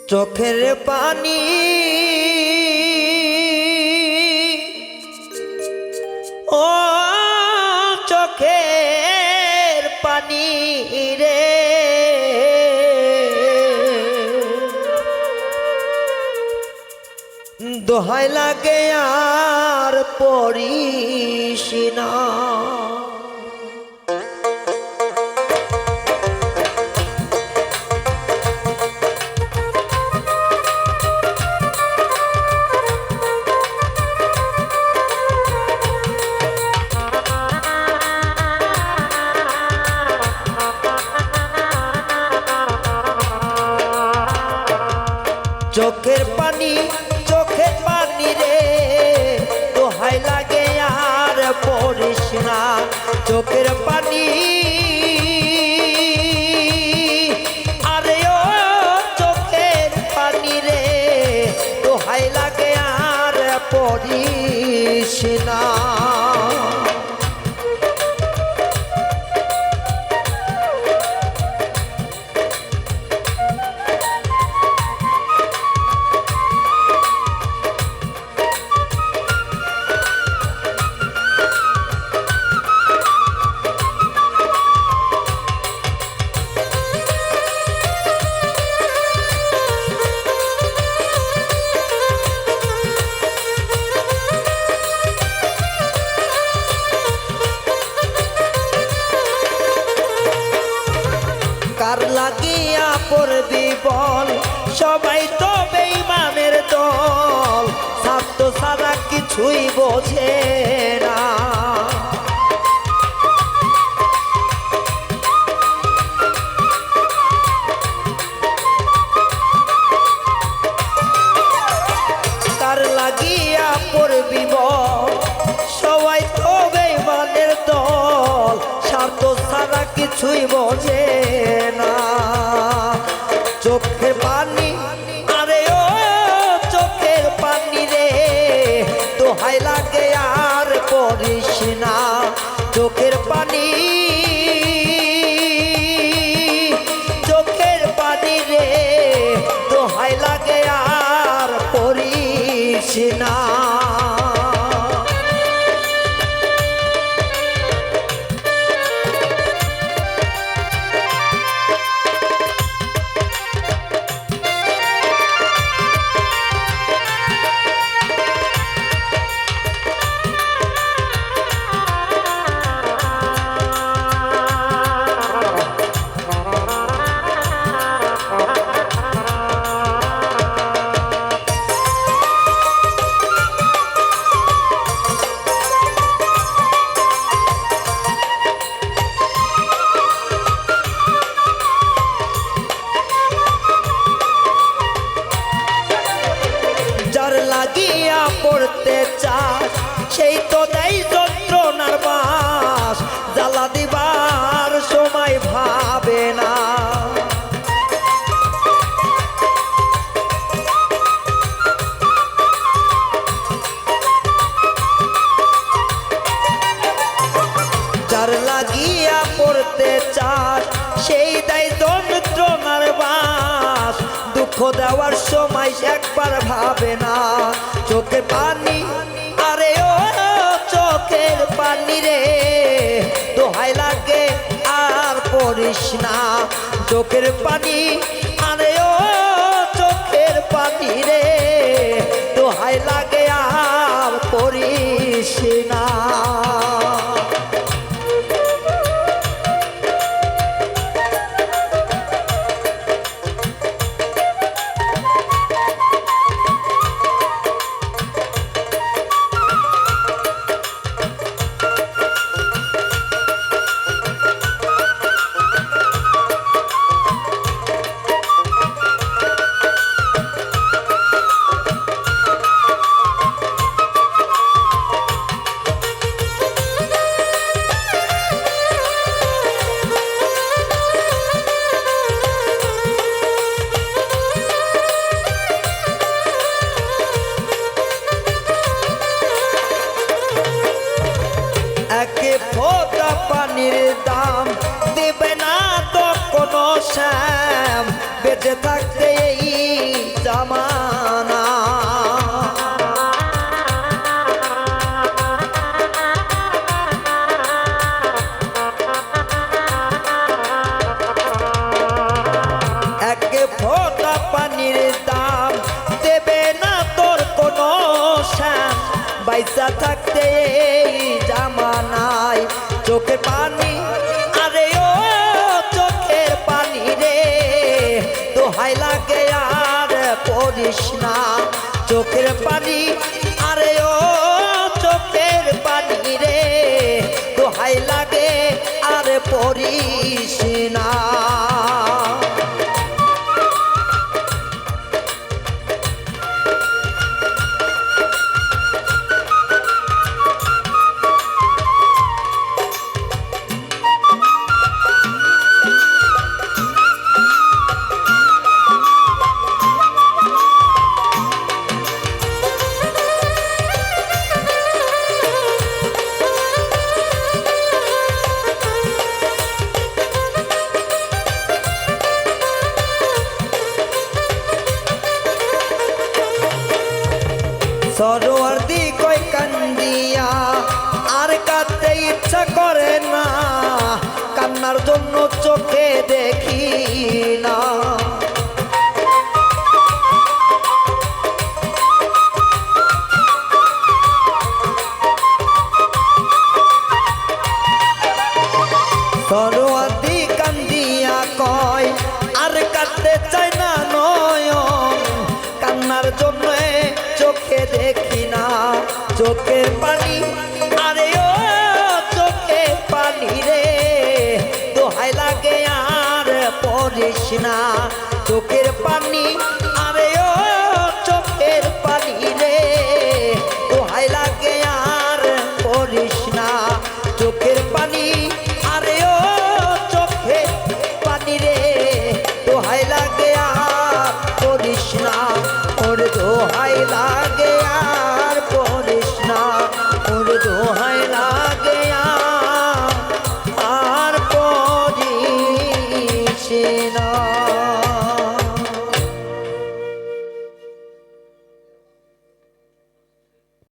চোখের পানি ও চোখের পানি রে দোহাই লাগে আর পড়িস না। চোখের পানি রে দোহাই লাগে আর পড়িস না। চোখের পানি আরে ও চোখের পানি রে দোহাই লাগে আর পড়িস না। কার লাগিয়া পড়বি বল, সবাই তো বেঈমানের দল, স্বার্থ ছাড়া কিছুই বোঝে না। কার লাগিয়া পড়বি বল, সবাই তো বেঈমানের দল, স্বার্থ ছাড়া কিছুই বোঝে না। চোখের পানি আরে ও চোখের পানি রে দোহাই লাগে আর পড়িস না। চোখের পানি রে দোহাই লাগে আর পড়িস না। লাগিয়া পড়তে চাস সেই তো দেয় যন্ত্রণার বাস, জ্বালা দিবার সময় ভাবে না। যার লাগিয়া পড়তে চাস সেই দেয় যন্ত্রণার বাস, দুঃখ দেওয়ার সময় একবার ভাবে না। চোখের পানি আরে ও চোখের পানি রে দোহাই লাগে আর পড়িস না। চোখের পানি আরে ও চোখের পানি রে দোহাই লাগে আর পড়িস না। দেবে না তো কোনো শ্যাম বেঁচে থাকতে এই জামানা। এক ফোঁটা পানির দাম দেবে না তোর কোনো শ্যাম বাইসা থাকতে এই জামানায়। চোখের পানি আরে ও চোখের পানি রে দোহাই লাগে আর পড়িস না। চোখের পানি আরে ও চোখের পানি রে দোহাই লাগে আর পড়িস না। সরোয়ার্দি কই কান্দিয়া আর কাঁদতে ইচ্ছা করে না, কান্নার জন্য চোখে দেখি না। সরোয়ার্দি কান্দিয়া কয় আর কাঁদতে চায় না নয়ন, কান্নার জন্য চোখে দেখি না। চোখের পানি আরে ও চোখের পানি রে দোহাই লাগে আর পড়িস না। চোখের পানি আরে ও চোখের পানি রে দোহাই লাগে আর পড়িস না। চোখের পানি আরে ও চোখের পানি রে দোহাই লাগে আর পড়িস না। ওর দোহাই লাগে আর পড়িস না, ওর দোহাই